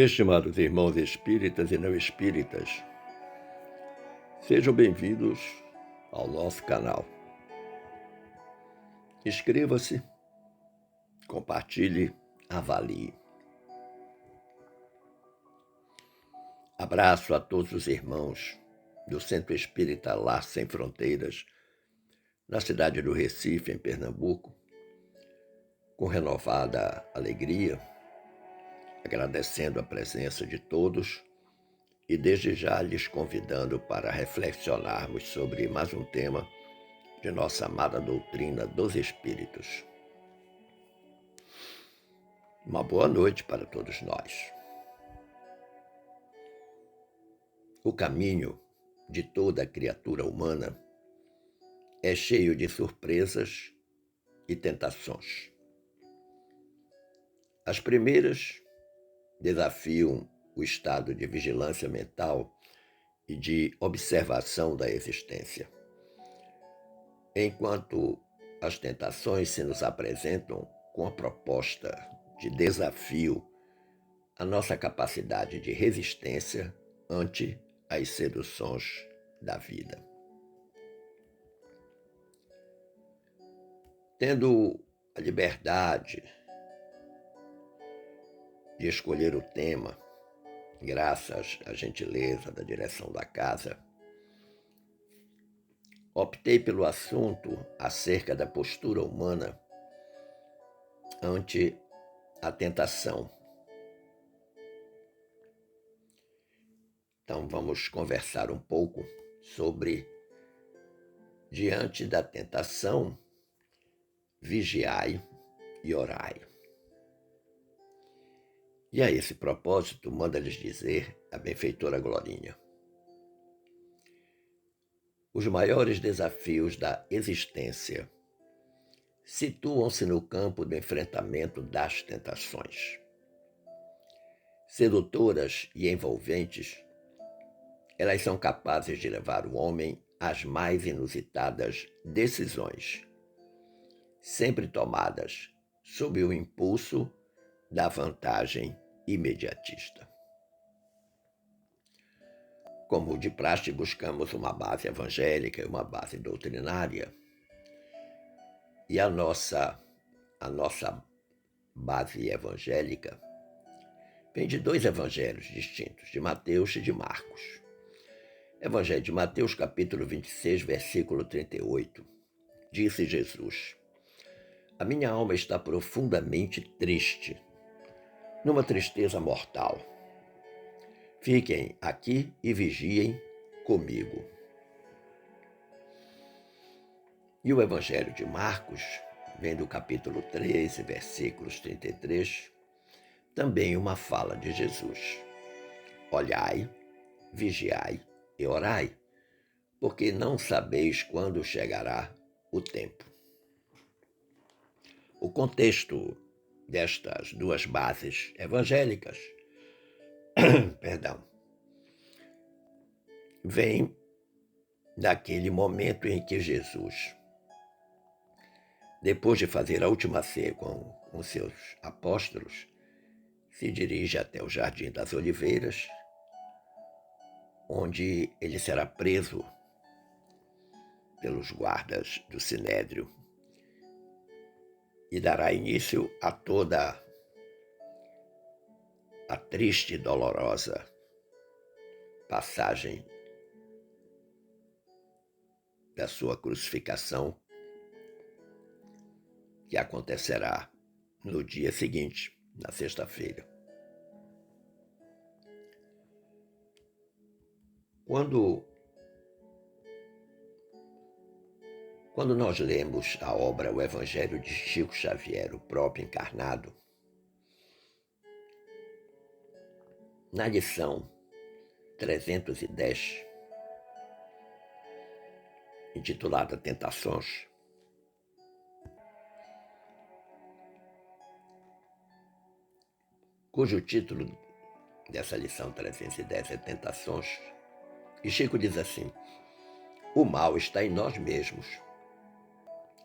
Estimados irmãos espíritas e não espíritas, sejam bem-vindos ao nosso canal. Inscreva-se, compartilhe, avalie. Abraço a todos os irmãos do Centro Espírita Lar Sem Fronteiras, na cidade do Recife, em Pernambuco, com renovada alegria, agradecendo a presença de todos e desde já lhes convidando para reflexionarmos sobre mais um tema de nossa amada doutrina dos Espíritos. Uma boa noite para todos nós. O caminho de toda criatura humana é cheio de surpresas e tentações. As primeiras desafiam o estado de vigilância mental e de observação da existência, enquanto as tentações se nos apresentam com a proposta de desafio à nossa capacidade de resistência ante as seduções da vida. Tendo a liberdade de escolher o tema, graças à gentileza da direção da casa, optei pelo assunto acerca da postura humana ante a tentação. Então vamos conversar um pouco sobre, diante da tentação, vigiai e orai. E a esse propósito, manda-lhes dizer a benfeitora Glorinha: os maiores desafios da existência situam-se no campo do enfrentamento das tentações. Sedutoras e envolventes, elas são capazes de levar o homem às mais inusitadas decisões, sempre tomadas sob o impulso da vantagem imediatista. Como de praxe, buscamos uma base evangélica e uma base doutrinária, e a nossa base evangélica vem de dois evangelhos distintos, de Mateus e de Marcos. Evangelho de Mateus, capítulo 26, versículo 38. Disse Jesus: a minha alma está profundamente triste, numa tristeza mortal. Fiquem aqui e vigiem comigo. E o Evangelho de Marcos, vem do capítulo 13, versículos 33, também uma fala de Jesus: olhai, vigiai e orai, porque não sabeis quando chegará o tempo. O contexto destas duas bases evangélicas vem daquele momento em que Jesus, depois de fazer a última ceia com seus apóstolos, se dirige até o Jardim das Oliveiras, onde ele será preso pelos guardas do Sinédrio e dará início a toda a triste e dolorosa passagem da sua crucificação, que acontecerá no dia seguinte, na sexta-feira. Quando nós lemos a obra O Evangelho de Chico Xavier, o próprio encarnado, na lição 310, intitulada Tentações, cujo título dessa lição 310 é Tentações, e Chico diz assim: o mal está em nós mesmos,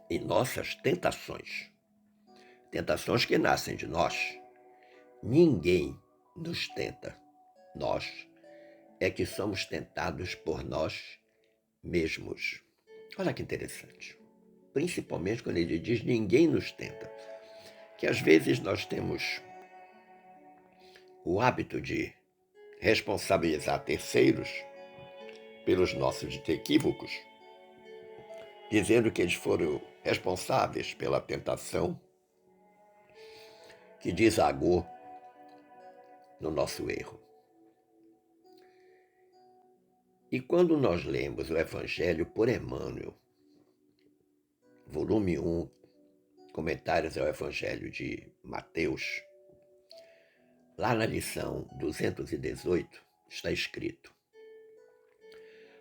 em nossas tentações que nascem de nós. Ninguém nos tenta. Nós é que somos tentados por nós mesmos. Olha que interessante. Principalmente quando ele diz ninguém nos tenta. Que às vezes nós temos o hábito de responsabilizar terceiros pelos nossos equívocos, dizendo que eles foram responsáveis pela tentação que desagou no nosso erro. E quando nós lemos o Evangelho por Emmanuel, volume 1, Comentários ao Evangelho de Mateus, lá na lição 218 está escrito: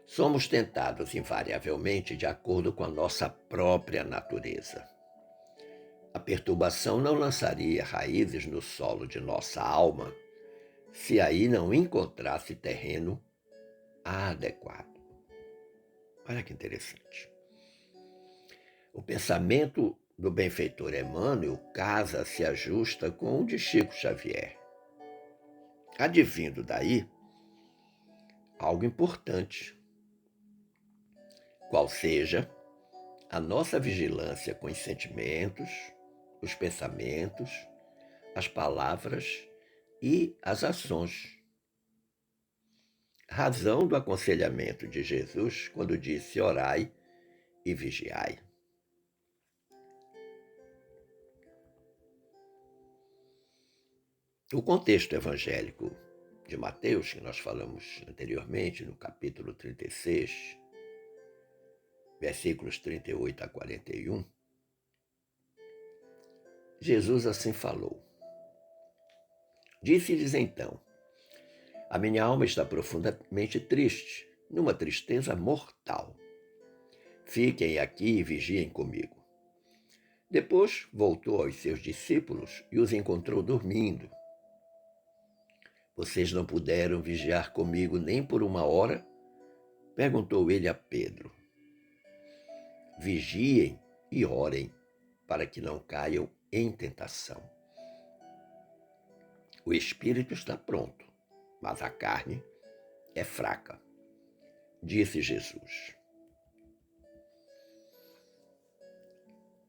somos tentados invariavelmente de acordo com a nossa própria natureza. A perturbação não lançaria raízes no solo de nossa alma se aí não encontrasse terreno adequado. Olha que interessante. O pensamento do benfeitor Emmanuel casa, se ajusta com o de Chico Xavier. Advindo daí algo importante, qual seja a nossa vigilância com os sentimentos, os pensamentos, as palavras e as ações. Razão do aconselhamento de Jesus quando disse: orai e vigiai. O contexto evangélico de Mateus, que nós falamos anteriormente, no capítulo 36, versículos 38 a 41, Jesus assim falou. Disse-lhes então: a minha alma está profundamente triste, numa tristeza mortal. Fiquem aqui e vigiem comigo. Depois voltou aos seus discípulos e os encontrou dormindo. Vocês não puderam vigiar comigo nem por uma hora? Perguntou ele a Pedro. Vigiem e orem, para que não caiam em tentação. O espírito está pronto, mas a carne é fraca, disse Jesus.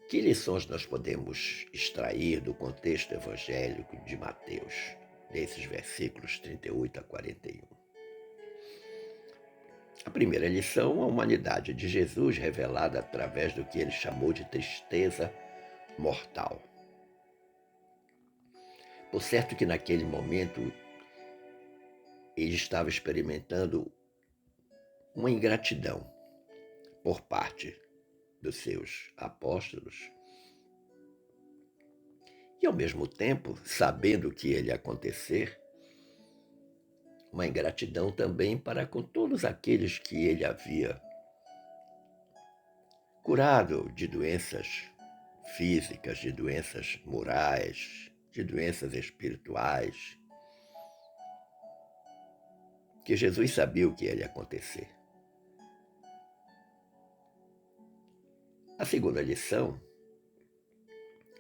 Que lições nós podemos extrair do contexto evangélico de Mateus, desses versículos 38 a 41? A primeira lição, a humanidade de Jesus revelada através do que ele chamou de tristeza mortal. Por certo que naquele momento ele estava experimentando uma ingratidão por parte dos seus apóstolos e, ao mesmo tempo, sabendo o que ia acontecer, uma ingratidão também para com todos aqueles que ele havia curado de doenças físicas, de doenças morais, de doenças espirituais, que Jesus sabia o que ia acontecer. A segunda lição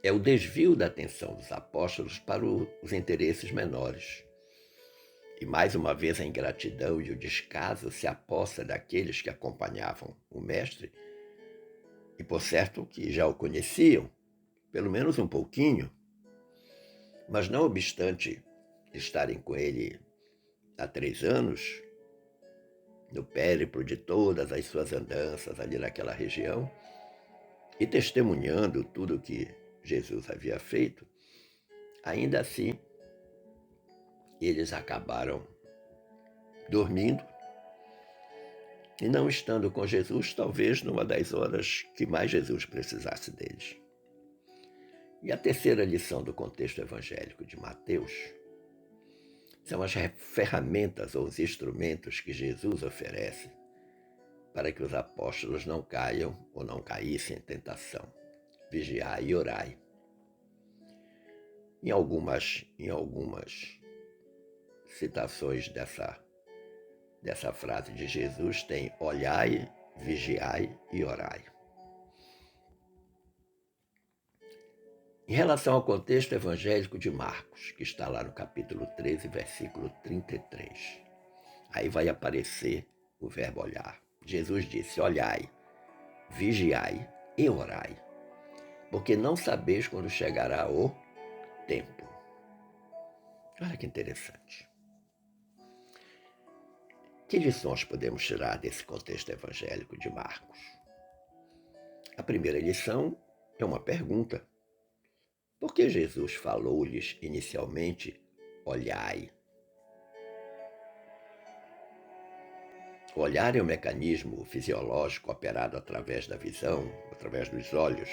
é o desvio da atenção dos apóstolos para os interesses menores. E mais uma vez a ingratidão e o descaso se aposta daqueles que acompanhavam o mestre, e por certo que já o conheciam, pelo menos um pouquinho, mas não obstante estarem com ele há 3 anos, no périplo de todas as suas andanças ali naquela região, e testemunhando tudo o que Jesus havia feito, ainda assim, eles acabaram dormindo e não estando com Jesus, talvez numa das horas que mais Jesus precisasse deles. E a terceira lição do contexto evangélico de Mateus são as ferramentas ou os instrumentos que Jesus oferece para que os apóstolos não caiam ou não caíssem em tentação. Vigiai e orai. Em algumas citações dessa frase de Jesus tem: olhai, vigiai e orai. Em relação ao contexto evangélico de Marcos, que está lá no capítulo 13, versículo 33, aí vai aparecer o verbo olhar. Jesus disse: olhai, vigiai e orai, porque não sabeis quando chegará o tempo. Olha que interessante. Que lições podemos tirar desse contexto evangélico de Marcos? A primeira lição é uma pergunta. Por que Jesus falou-lhes inicialmente, olhai? O olhar é um mecanismo fisiológico operado através da visão, através dos olhos,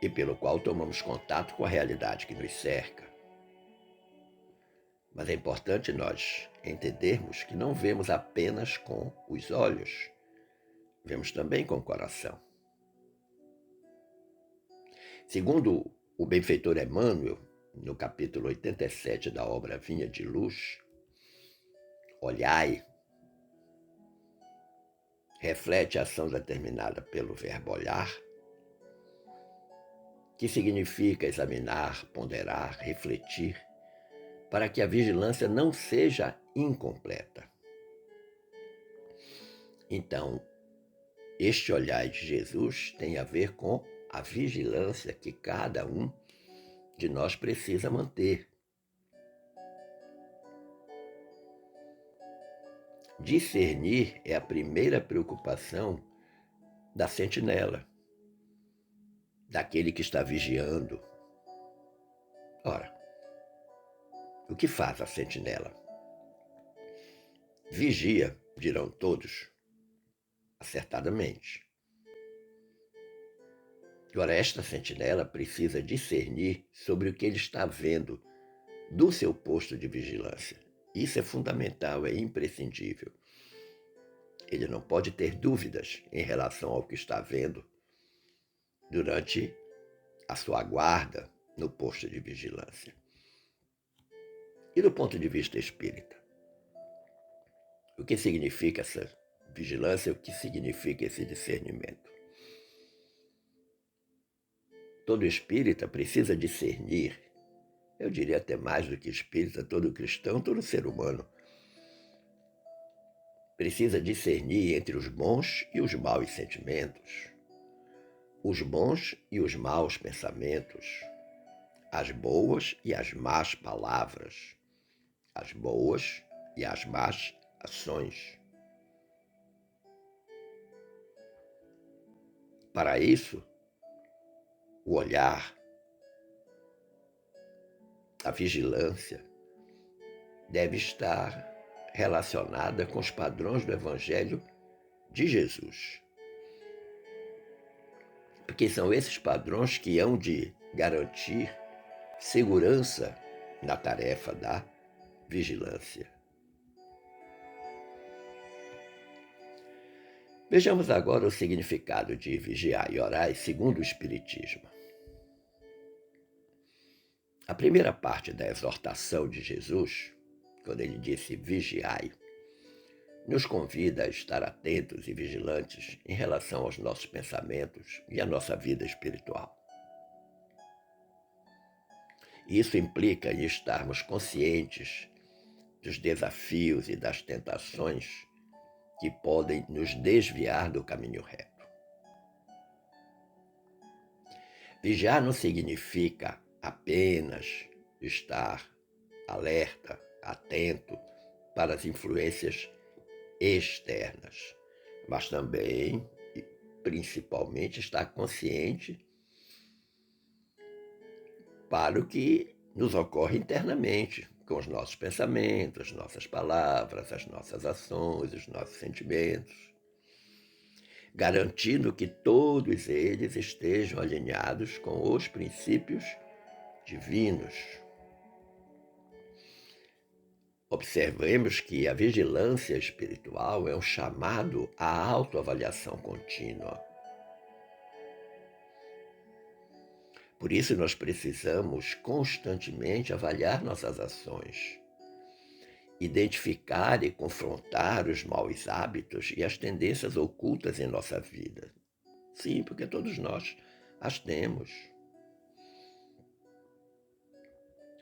e pelo qual tomamos contato com a realidade que nos cerca. Mas é importante nós entendermos que não vemos apenas com os olhos, vemos também com o coração. Segundo o benfeitor Emmanuel, no capítulo 87 da obra Vinha de Luz, olhai reflete a ação determinada pelo verbo olhar, que significa examinar, ponderar, refletir, para que a vigilância não seja incompleta. Então, este olhar de Jesus tem a ver com a vigilância que cada um de nós precisa manter. Discernir é a primeira preocupação da sentinela, daquele que está vigiando. Ora, o que faz a sentinela? Vigia, dirão todos, acertadamente. Ora, esta sentinela precisa discernir sobre o que ele está vendo do seu posto de vigilância. Isso é fundamental, é imprescindível. Ele não pode ter dúvidas em relação ao que está vendo durante a sua guarda no posto de vigilância. E do ponto de vista espírita, o que significa essa vigilância? O que significa esse discernimento? Todo espírita precisa discernir, eu diria até mais do que espírita, todo cristão, todo ser humano, precisa discernir entre os bons e os maus sentimentos, os bons e os maus pensamentos, as boas e as más palavras, as boas e as más ações. Para isso, o olhar, a vigilância, deve estar relacionada com os padrões do Evangelho de Jesus. Porque são esses padrões que hão de garantir segurança na tarefa da vigilância. Vejamos agora o significado de vigiar e orar segundo o Espiritismo. A primeira parte da exortação de Jesus, quando ele disse vigiai, nos convida a estar atentos e vigilantes em relação aos nossos pensamentos e à nossa vida espiritual. Isso implica em estarmos conscientes dos desafios e das tentações que podem nos desviar do caminho reto. Vigiar não significa apenas estar alerta, atento para as influências externas, mas também e principalmente estar consciente para o que nos ocorre internamente, com os nossos pensamentos, nossas palavras, as nossas ações, os nossos sentimentos, garantindo que todos eles estejam alinhados com os princípios divinos. Observemos que a vigilância espiritual é um chamado à autoavaliação contínua. Por isso, nós precisamos constantemente avaliar nossas ações, identificar e confrontar os maus hábitos e as tendências ocultas em nossa vida. Sim, porque todos nós As temos.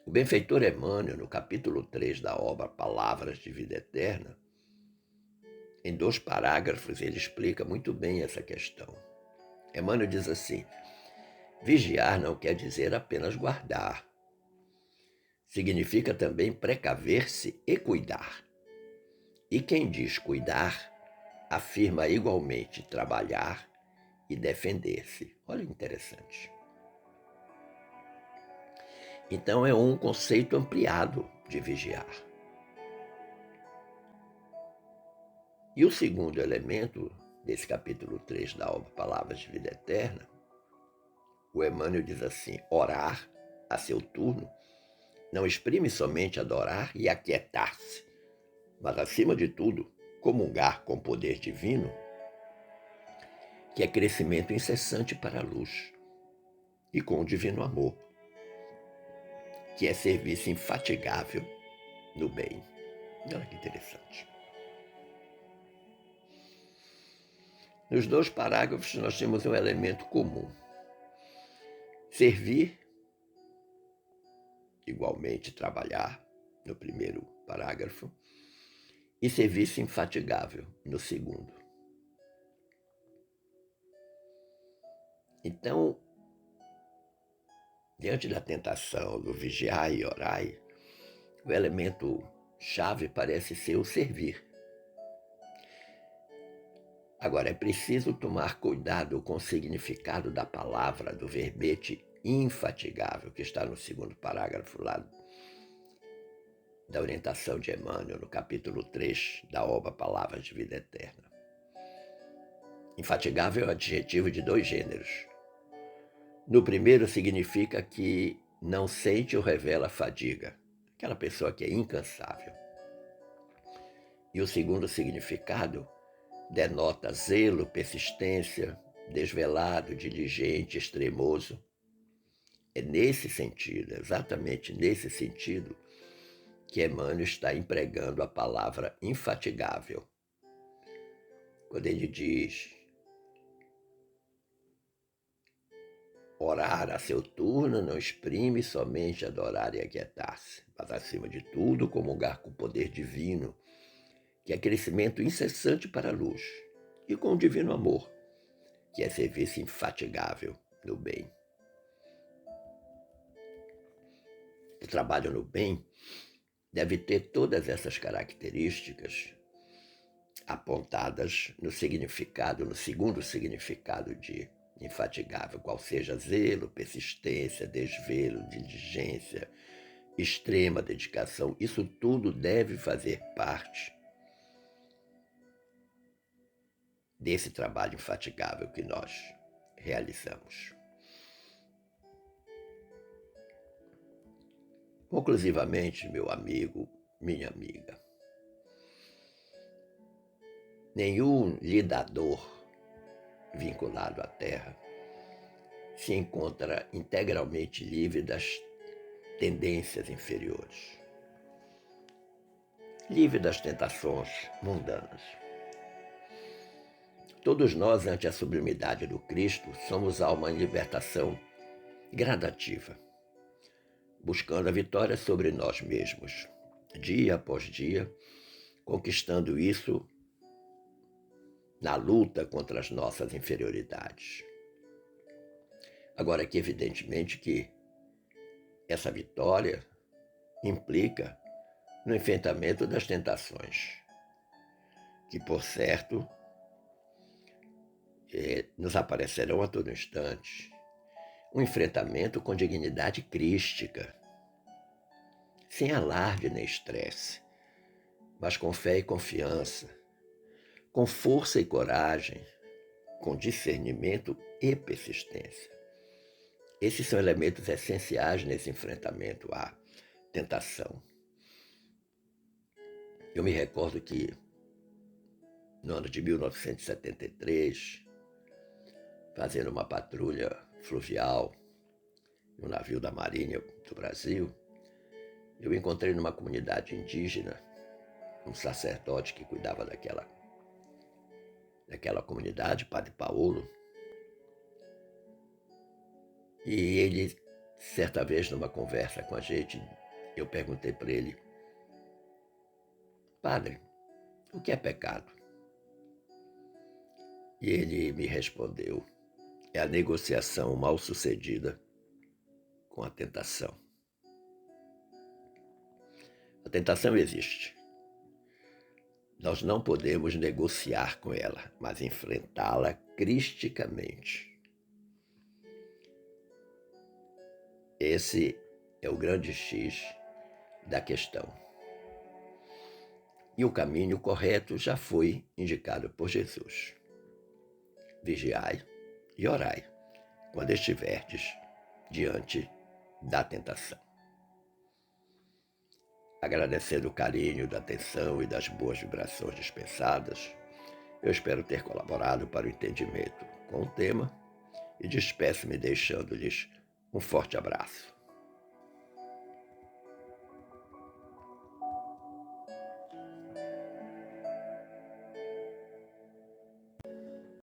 O benfeitor Emmanuel, no capítulo 3 da obra Palavras de Vida Eterna, em 2 parágrafos, ele explica muito bem essa questão. Emmanuel diz assim: vigiar não quer dizer apenas guardar. Significa também precaver-se e cuidar. E quem diz cuidar, afirma igualmente trabalhar e defender-se. Olha que interessante. Então é um conceito ampliado de vigiar. E o segundo elemento desse capítulo 3 da obra Palavras de Vida Eterna, o Emmanuel diz assim: orar a seu turno não exprime somente adorar e aquietar-se, mas acima de tudo, comungar com o poder divino, que é crescimento incessante para a luz, e com o divino amor, que é serviço infatigável no bem. Olha que interessante. Nos 2 parágrafos nós temos um elemento comum. Servir, igualmente trabalhar, no primeiro parágrafo, e serviço infatigável, no segundo. Então, diante da tentação do vigiar e orar, o elemento chave parece ser o servir. Agora, é preciso tomar cuidado com o significado da palavra, do verbete infatigável, que está no segundo parágrafo lá da orientação de Emmanuel, no capítulo 3 da obra Palavras de Vida Eterna. Infatigável é um adjetivo de 2 gêneros. No primeiro, significa que não sente ou revela fadiga, aquela pessoa que é incansável. E o segundo significado denota zelo, persistência, desvelado, diligente, extremoso. É nesse sentido, exatamente nesse sentido, que Emmanuel está empregando a palavra infatigável. Quando ele diz orar a seu turno não exprime somente adorar e aquietar-se, mas acima de tudo comungar com o poder divino, que é crescimento incessante para a luz, e com o divino amor, que é serviço infatigável no bem. O trabalho no bem deve ter todas essas características apontadas no significado, no segundo significado de infatigável, qual seja zelo, persistência, desvelo, diligência, extrema dedicação. Isso tudo deve fazer parte desse trabalho infatigável que nós realizamos. Conclusivamente, meu amigo, minha amiga, nenhum lidador vinculado à Terra se encontra integralmente livre das tendências inferiores, livre das tentações mundanas. Todos nós, ante a sublimidade do Cristo, somos alma em libertação gradativa, buscando a vitória sobre nós mesmos, dia após dia, conquistando isso na luta contra as nossas inferioridades. Agora que evidentemente que essa vitória implica no enfrentamento das tentações, que por certo nos aparecerão a todo instante. Um enfrentamento com dignidade crística, sem alarde nem estresse, mas com fé e confiança, com força e coragem, com discernimento e persistência. Esses são elementos essenciais nesse enfrentamento à tentação. Eu me recordo que no ano de 1973, fazendo uma patrulha fluvial no navio da Marinha do Brasil, eu encontrei numa comunidade indígena um sacerdote que cuidava daquela comunidade, Padre Paulo, E ele, certa vez, numa conversa com a gente, eu perguntei para ele: Padre, o que é pecado? E ele me respondeu: é a negociação mal sucedida com a tentação. A tentação existe. Nós não podemos negociar com ela, mas enfrentá-la cristicamente. Esse é o grande X da questão. E o caminho correto já foi indicado por Jesus. Vigiai e orai quando estiverdes diante da tentação. Agradecendo o carinho, da atenção e das boas vibrações dispensadas, eu espero ter colaborado para o entendimento com o tema e despeço-me deixando-lhes um forte abraço.